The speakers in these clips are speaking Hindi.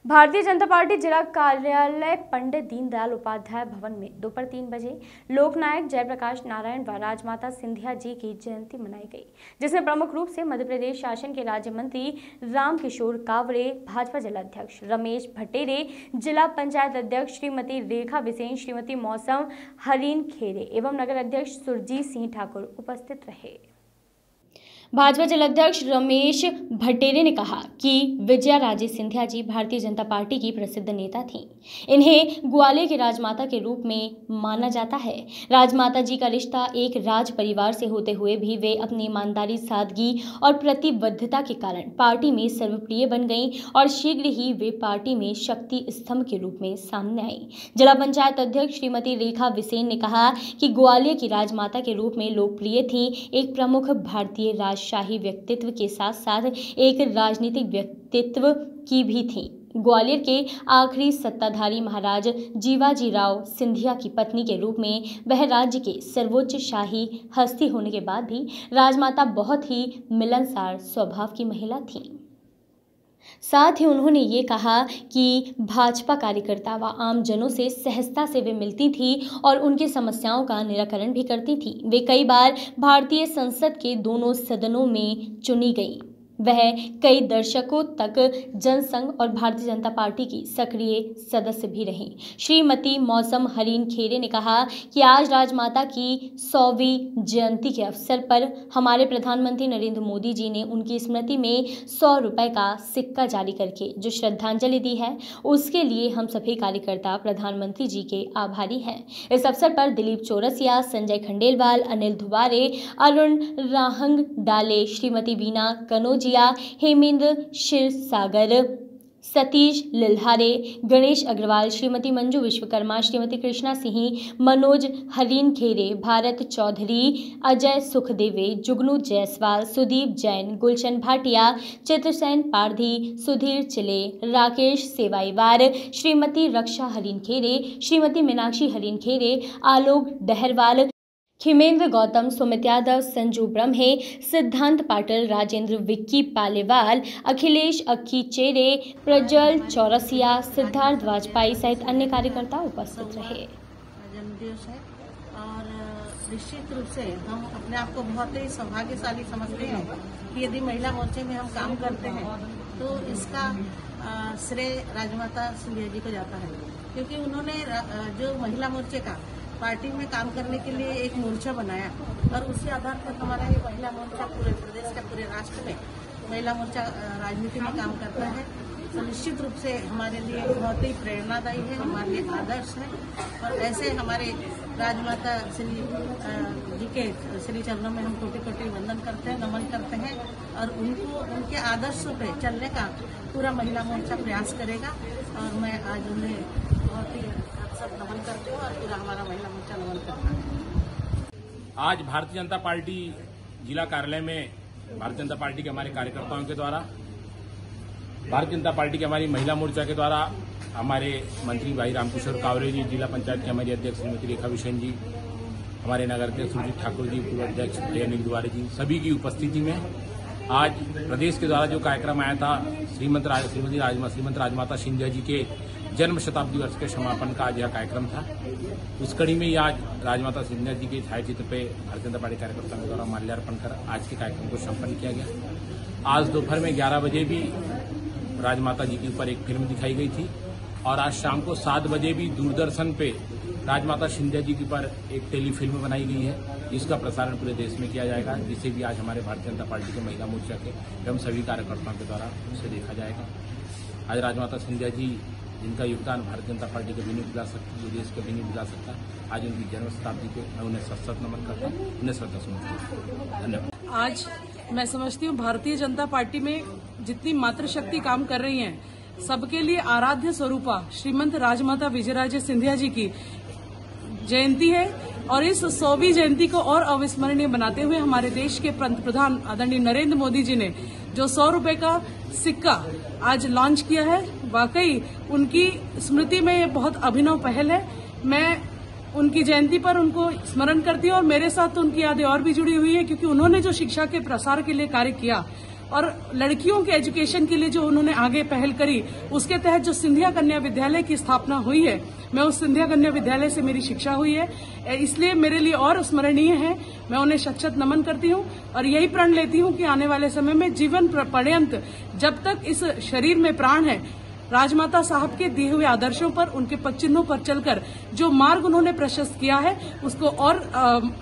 भारतीय जनता पार्टी जिला कार्यालय पंडित दीनदयाल उपाध्याय भवन में दोपहर 3 बजे लोकनायक जयप्रकाश नारायण व राजमाता सिंधिया जी की जयंती मनाई गई, जिसमें प्रमुख रूप से मध्य प्रदेश शासन के राज्य मंत्री रामकिशोर कावरे, भाजपा जिलाध्यक्ष रमेश भट्टेरे, जिला पंचायत अध्यक्ष श्रीमती रेखा बिसेन, श्रीमती मौसम हरीन खेरे एवं नगर अध्यक्ष सुरजीत सिंह ठाकुर उपस्थित रहे। भाजपा जिलाध्यक्ष रमेश भट्टेरे ने कहा कि विजया राजे सिंधिया जी भारतीय जनता पार्टी की प्रसिद्ध नेता थीं। इन्हें ग्वालियर की राजमाता के रूप में माना जाता है। राजमाता जी का रिश्ता एक राज परिवार से होते हुए भी वे अपनी ईमानदारी, सादगी और प्रतिबद्धता के कारण पार्टी में सर्वप्रिय बन गईं और शीघ्र ही वे पार्टी में शक्ति स्तंभ के रूप में सामने आई। जिला पंचायत अध्यक्ष श्रीमती रेखा बिसेन ने कहा कि ग्वालियर की राजमाता के रूप में लोकप्रिय थीं, एक प्रमुख भारतीय शाही व्यक्तित्व के साथ साथ एक राजनीतिक व्यक्तित्व की भी थी। ग्वालियर के आखिरी सत्ताधारी महाराज जीवाजीराव सिंधिया की पत्नी के रूप में वह राज्य के सर्वोच्च शाही हस्ती होने के बाद भी राजमाता बहुत ही मिलनसार स्वभाव की महिला थी। साथ ही उन्होंने ये कहा कि भाजपा कार्यकर्ता व आम जनों से सहजता से वे मिलती थी और उनकी समस्याओं का निराकरण भी करती थी। वे कई बार भारतीय संसद के दोनों सदनों में चुनी गई। वह कई दशकों तक जनसंघ और भारतीय जनता पार्टी की सक्रिय सदस्य भी रहीं। श्रीमती मौसम हरीन खेरे ने कहा कि आज राजमाता की 100वीं जयंती के अवसर पर हमारे प्रधानमंत्री नरेंद्र मोदी जी ने उनकी स्मृति में 100 रुपए का सिक्का जारी करके जो श्रद्धांजलि दी है, उसके लिए हम सभी कार्यकर्ता प्रधानमंत्री जी के आभारी हैं। इस अवसर पर दिलीप चौरसिया, संजय खंडेलवाल, अनिल धुबारे, अरुण राहंग डाले, श्रीमती वीना कनौजिया, हेमेंद्र क्षीरसागर, सतीश लिल्हारे, गणेश अग्रवाल, श्रीमती मंजू विश्वकर्मा, श्रीमती कृष्णा सिंह, मनोज हरीन खेरे, भारत चौधरी, अजय सुखदेवे, जुगनू जायसवाल, सुदीप जैन, गुलशन भाटिया, चित्रसेन पारधी, सुधीर चिले, राकेश सेवाईवार, श्रीमती रक्षा हरीन खेरे, श्रीमती मीनाक्षी हरीन खेरे, आलोक डहरवाल, खिमेंद्र गौतम, सुमित यादव, संजू ब्रह्मे, सिद्धांत पाटिल, राजेंद्र विक्की पालेवाल, अखिलेश अक्की चेरे, प्रज्वल चौरसिया, सिद्धार्थ वाजपेयी सहित अन्य कार्यकर्ता उपस्थित रहे। जन्मदिवस है और निश्चित रूप से हम अपने आप को बहुत ही सौभाग्यशाली समझते हैं कि यदि महिला मोर्चे में हम काम करते हैं तो इसका श्रेय राजमाता सिंधिया जी को जाता है, क्योंकि उन्होंने जो महिला मोर्चे का पार्टी में काम करने के लिए एक मोर्चा बनाया और उसी आधार पर हमारा ये महिला मोर्चा पूरे प्रदेश के पूरे राष्ट्र में महिला मोर्चा राजनीति में काम करता है। तो निश्चित रूप से हमारे लिए बहुत ही प्रेरणादायी है, हमारे लिए आदर्श है और ऐसे हमारे राजमाता जी के श्री चरणों में हम कोटि कोटि वंदन करते हैं, नमन करते हैं और उनको उनके आदर्शों पे चलने का पूरा महिला मोर्चा प्रयास करेगा और मैं आज उन्हें बहुत ही सब नमन करते हो और पूरा हमारा महिला मोर्चा नमन करता है। आज भारतीय जनता पार्टी जिला कार्यालय में भारतीय जनता पार्टी के हमारे कार्यकर्ताओं के द्वारा, भारतीय जनता पार्टी के हमारी महिला मोर्चा के द्वारा हमारे मंत्री भाई रामकिशोर कावरे जी, जिला पंचायत के हमारे अध्यक्ष श्रीमती रेखा बिसेन जी, हमारे नगर अध्यक्ष सुरजीत ठाकुर जी, पूर्व अध्यक्ष अनिल धुबारे जी, सभी की उपस्थिति में आज प्रदेश के द्वारा जो कार्यक्रम आया था श्रीमती राजमाता सिंधिया जी के जन्म शताब्दी वर्ष के समापन का आज यह कार्यक्रम था। उस कड़ी में ही आज राजमाता सिंधिया जी के छायाचित्र पे भारतीय जनता पार्टी कार्यकर्ताओं के द्वारा माल्यार्पण कर आज के कार्यक्रम को संपन्न किया गया। आज दोपहर में 11 बजे भी राजमाता जी के ऊपर एक फिल्म दिखाई गई थी और आज शाम को 7 बजे भी दूरदर्शन पे राजमाता सिंधिया जी के ऊपर एक टेलीफिल्म बनाई गई है, जिसका प्रसारण पूरे देश में किया जाएगा, जिसे भी आज हमारे भारतीय जनता पार्टी के महिला मोर्चा के एवं सभी कार्यकर्ताओं के द्वारा उसे देखा जाएगा। आज राजमाता सिंधिया जी, जिनका योगदान भारतीय जनता पार्टी कभी नहीं भुला सकती, देश कभी नहीं भुला सकता, आज उनकी जन्म शताब्दी पे मैं उन्हें सत नमन करता हूँ, उन्हें श्रद्धा सुमन। धन्यवाद। आज मैं समझती हूँ भारतीय जनता पार्टी में जितनी मातृशक्ति काम कर रही है, सबके लिए आराध्य स्वरूपा श्रीमंत राजमाता विजयराजे सिंधिया जी की जयंती है और इस 100वीं जयंती को और अविस्मरणीय बनाते हुए हमारे देश के प्रधान आदरणीय नरेंद्र मोदी जी ने जो 100 रुपए का सिक्का आज लॉन्च किया है, वाकई उनकी स्मृति में ये बहुत अभिनव पहल है। मैं उनकी जयंती पर उनको स्मरण करती हूँ और मेरे साथ तो उनकी यादें और भी जुड़ी हुई है, क्योंकि उन्होंने जो शिक्षा के प्रसार के लिए कार्य किया और लड़कियों के एजुकेशन के लिए जो उन्होंने आगे पहल करी, उसके तहत जो सिंधिया कन्या विद्यालय की स्थापना हुई है, मैं उस सिंधिया कन्या विद्यालय से मेरी शिक्षा हुई है, इसलिए मेरे लिए और स्मरणीय है। मैं उन्हें शत-शत नमन करती हूं और यही प्रण लेती हूं कि आने वाले समय में जीवन पर्यंत जब तक इस शरीर में प्राण है, राजमाता साहब के दिए हुए आदर्शों पर, उनके पद चिन्हों पर चलकर जो मार्ग उन्होंने प्रशस्त किया है उसको और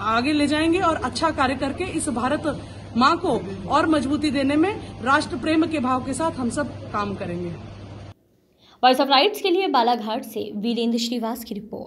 आगे ले जाएंगे और अच्छा कार्य करके इस भारत मां को और मजबूती देने में राष्ट्र प्रेम के भाव के साथ हम सब काम करेंगे। वॉइस ऑफ राइट्स के लिए बालाघाट से वीरेंद्र श्रीवास की रिपोर्ट।